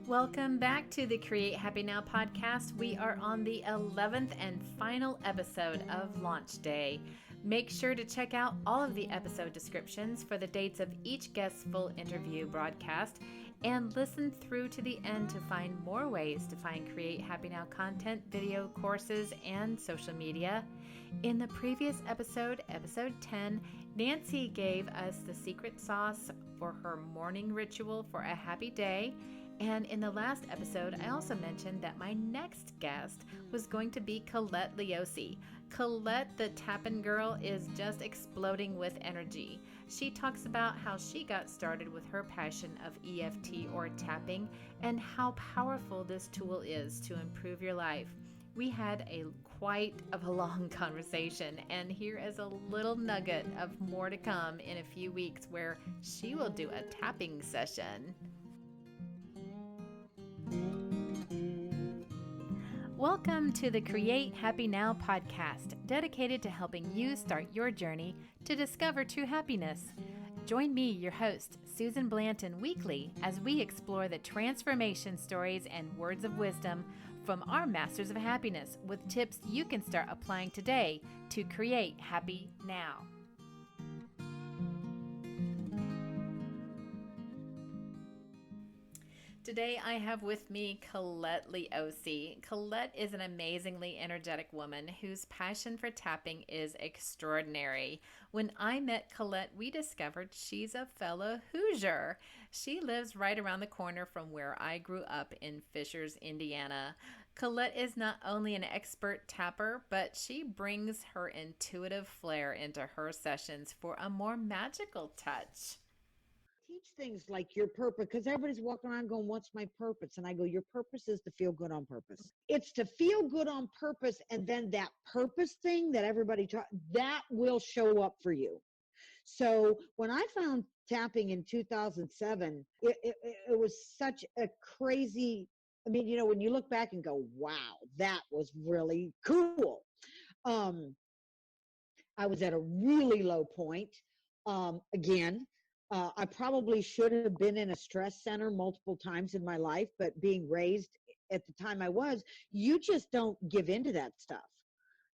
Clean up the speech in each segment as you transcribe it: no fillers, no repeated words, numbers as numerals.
Welcome back to the Create Happy Now podcast. We are on the 11th and final episode of Launch Day. Make sure to check out all of the episode descriptions for the dates of each guest's full interview broadcast and listen through to the end to find more ways to find Create Happy Now content, video courses, and social media. In the previous episode, episode 10, Nancy gave us the secret sauce for her morning ritual for a happy day. And in the last episode, I also mentioned that my next guest was going to be Colette Liose. Colette, the TapNGrl, is just exploding with energy. She talks about how she got started with her passion of EFT or tapping and how powerful this tool is to improve your life. We had quite of a long conversation, and here is a little nugget of more to come in a few weeks where she will do a tapping session. Welcome to the Create Happy Now podcast, dedicated to helping you start your journey to discover true happiness. Join me, your host, Susan Blanton, weekly as we explore the transformation stories and words of wisdom from our Masters of Happiness with tips you can start applying today to create happy now. Today I have with me Colette Liose. Colette is an amazingly energetic woman whose passion for tapping is extraordinary. When I met Colette, we discovered she's a fellow Hoosier. She lives right around the corner from where I grew up in Fishers, Indiana. Colette is not only an expert tapper, but she brings her intuitive flair into her sessions for a more magical touch. Teach things like your purpose, because everybody's walking around going, what's my purpose? And I go, your purpose is to feel good on purpose. It's to feel good on purpose, and then that purpose thing that everybody that will show up for you. So when I found tapping in 2007, it was such a crazy, I mean, when you look back and go, wow, that was really cool. I was at a really low point. Again, I probably should have been in a stress center multiple times in my life, but being raised at the time I was, you just don't give into that stuff.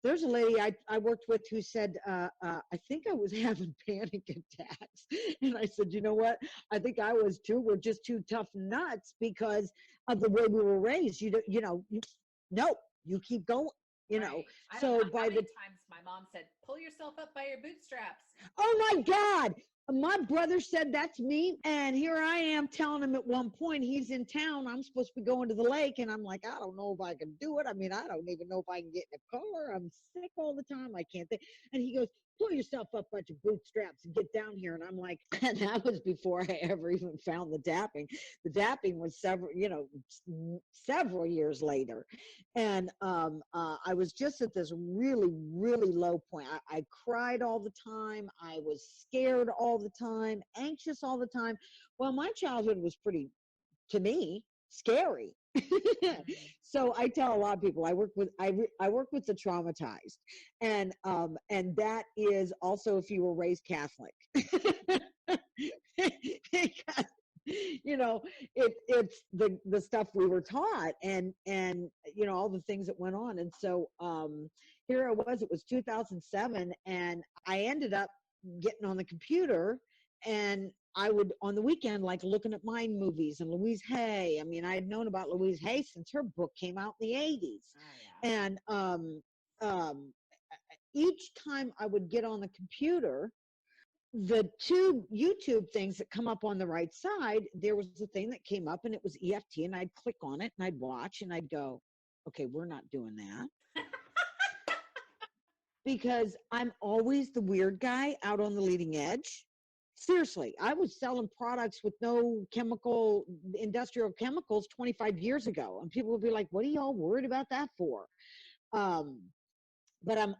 There's a lady I worked with who said, I think I was having panic attacks. And I said, you know what? I think I was too. We're just two tough nuts because of the way we were raised. No, you keep going. Right. So by the times my mom said, pull yourself up by your bootstraps. Oh my God. My brother said that to me, and here I am telling him at one point he's in town. I'm supposed to be going to the lake, and I'm like, I don't know if I can do it. I mean, I don't even know if I can get in a car. I'm sick all the time. I can't think. And he goes, pull yourself up by your bootstraps and get down here. And I'm like, and that was before I ever even found the tapping. The tapping was several years later. And I was just at this really, really low point. I cried all the time. I was scared all the time, anxious all the time. Well, my childhood was pretty, to me, scary. So I tell a lot of people I work with the traumatized, and that is also if you were raised Catholic. Because it's the stuff we were taught, and all the things that went on. And so here it was 2007, and I ended up getting on the computer, and I would on the weekend like looking at mind movies and Louise Hay. I mean, I had known about Louise Hay since her book came out in the 80s. Oh, yeah. And each time I would get on the computer, the two YouTube things that come up on the right side, there was a thing that came up and it was EFT, and I'd click on it and I'd watch and I'd go, okay, we're not doing that. Because I'm always the weird guy out on the leading edge. Seriously, I was selling products with no industrial chemicals 25 years ago. And people would be like, what are y'all worried about that for? But I've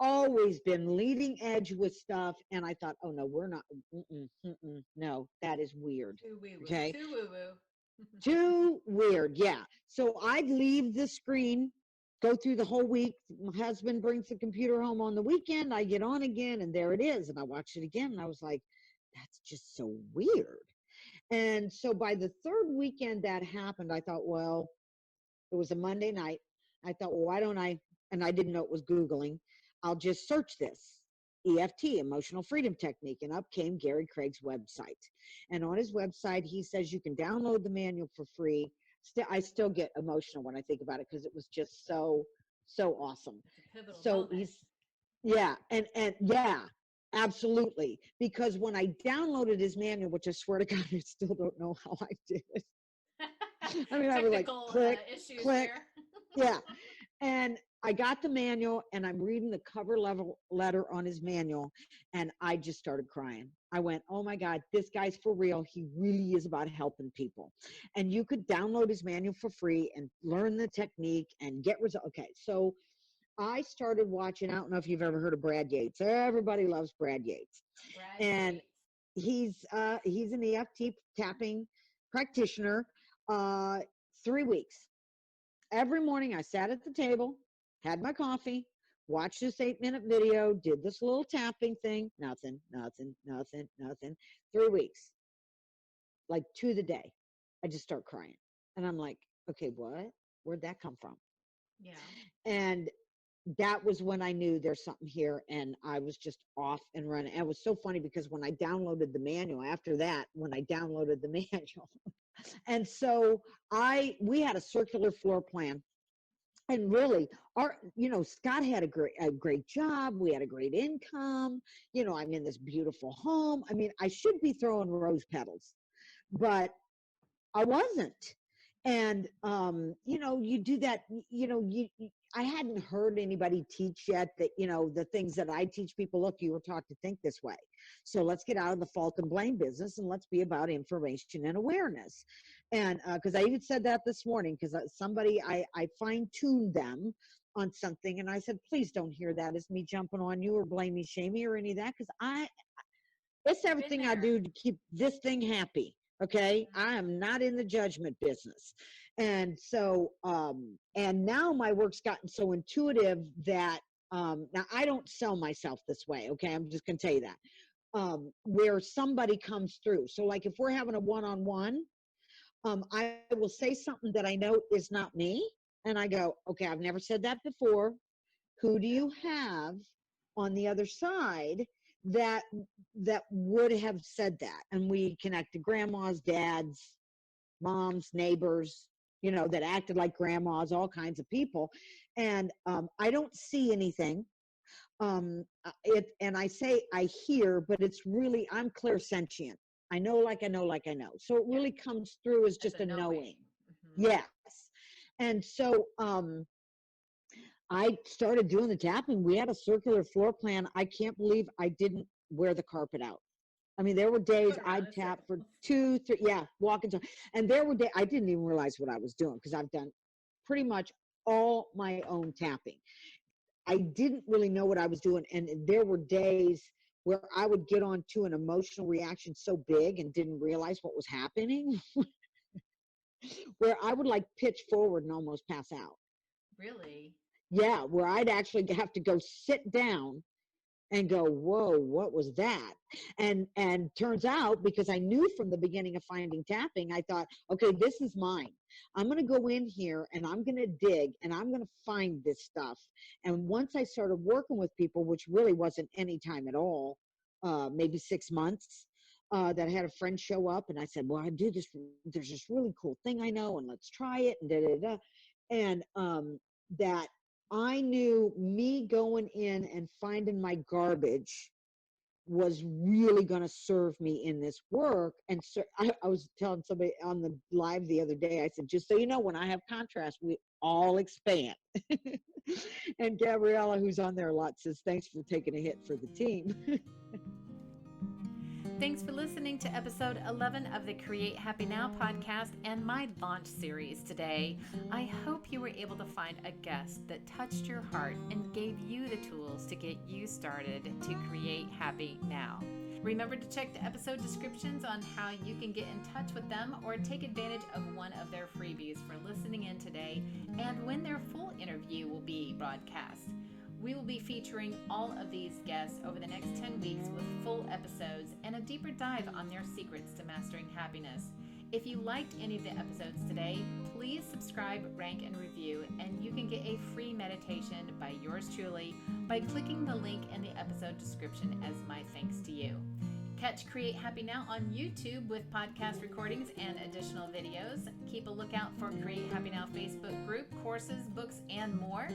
always been leading edge with stuff. And I thought, oh, no, we're not. No, that is weird. Too woo-woo. Okay. Too woo-woo. Too weird. Yeah. So I'd leave the screen, go through the whole week. My husband brings the computer home on the weekend. I get on again, and there it is. And I watch it again, and I was like, that's just so weird. And so by the third weekend that happened, I thought, well, it was a Monday night. I thought, well, why don't I, and I didn't know it was Googling, I'll just search this EFT, Emotional Freedom Technique. And up came Gary Craig's website. And on his website, he says you can download the manual for free. I still get emotional when I think about it because it was just so awesome. So moment. yeah, and yeah, absolutely. Because when I downloaded his manual, which I swear to God, I still don't know how I did it. I mean, I was like, click, issues click, here. yeah. And I got the manual and I'm reading the cover letter on his manual and I just started crying. I went, oh my God, this guy's for real. He really is about helping people. And you could download his manual for free and learn the technique and get results. Okay, so I started watching, I don't know if you've ever heard of Brad Yates. Everybody loves Brad Yates. And he's an EFT tapping practitioner. 3 weeks. Every morning I sat at the table, had my coffee, watched this 8-minute video, did this little tapping thing, nothing. 3 weeks, like to the day, I just start crying. And I'm like, okay, what? Where'd that come from? Yeah. And that was when I knew there's something here, and I was just off and running. And it was so funny because when I downloaded the manual, after that, when I downloaded the manual, and so we had a circular floor plan. And really, Scott had a great job. We had a great income. I'm in this beautiful home. I mean, I should be throwing rose petals, but I wasn't. And you do that. I hadn't heard anybody teach yet that the things that I teach people. Look, you were taught to think this way, so let's get out of the fault and blame business and let's be about information and awareness. And because I even said that this morning, because somebody I fine-tuned them on something, and I said, please don't hear that as me jumping on you or blaming, shaming, or any of that, because it's everything I do to keep this thing happy. Okay. I am not in the judgment business. And so, and now my work's gotten so intuitive that, now I don't sell myself this way. Okay. I'm just going to tell you that, where somebody comes through. So like if we're having a one-on-one, I will say something that I know is not me. And I go, okay, I've never said that before. Who do you have on the other side that would have said that? And we connected grandmas, dads, moms, neighbors, that acted like grandmas, all kinds of people. And I don't see anything. And I say I hear, but it's really, I'm clairsentient. I know, like I know, like I know. So it really comes through as just a knowing. Mm-hmm. Yes. And so I started doing the tapping. We had a circular floor plan. I can't believe I didn't wear the carpet out. I mean, there were days I'd tap for 2, 3, walking. And there were days I didn't even realize what I was doing because I've done pretty much all my own tapping. I didn't really know what I was doing. And there were days where I would get onto an emotional reaction so big and didn't realize what was happening, where I would like pitch forward and almost pass out. Really? Yeah, where I'd actually have to go sit down and go, whoa, what was that? And turns out, because I knew from the beginning of finding tapping, I thought, okay, this is mine. I'm going to go in here and I'm going to dig and I'm going to find this stuff. And once I started working with people, which really wasn't any time at all, maybe 6 months, that I had a friend show up and I said, well, I do this, there's this really cool thing I know and let's try it and da-da-da. And that I knew me going in and finding my garbage was really going to serve me in this work. And so I was telling somebody on the live the other day, I said, just so you know, when I have contrast, we all expand. And Gabriella, who's on there a lot, says, thanks for taking a hit for the team. Thanks for listening to episode 11 of the Create Happy Now podcast and my launch series today. I hope you were able to find a guest that touched your heart and gave you the tools to get you started to create happy now. Remember to check the episode descriptions on how you can get in touch with them or take advantage of one of their freebies for listening in today and when their full interview will be broadcast. We will be featuring all of these guests over the next 10 weeks with full episodes and a deeper dive on their secrets to mastering happiness. If you liked any of the episodes today, please subscribe, rank, and review, and you can get a free meditation by yours truly by clicking the link in the episode description as my thanks to you. Catch Create Happy Now on YouTube with podcast recordings and additional videos. Keep a lookout for Create Happy Now Facebook group, courses, books, and more.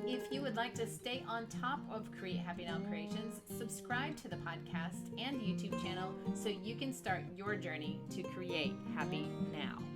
If you would like to stay on top of Create Happy Now creations, subscribe to the podcast and YouTube channel so you can start your journey to create happy now.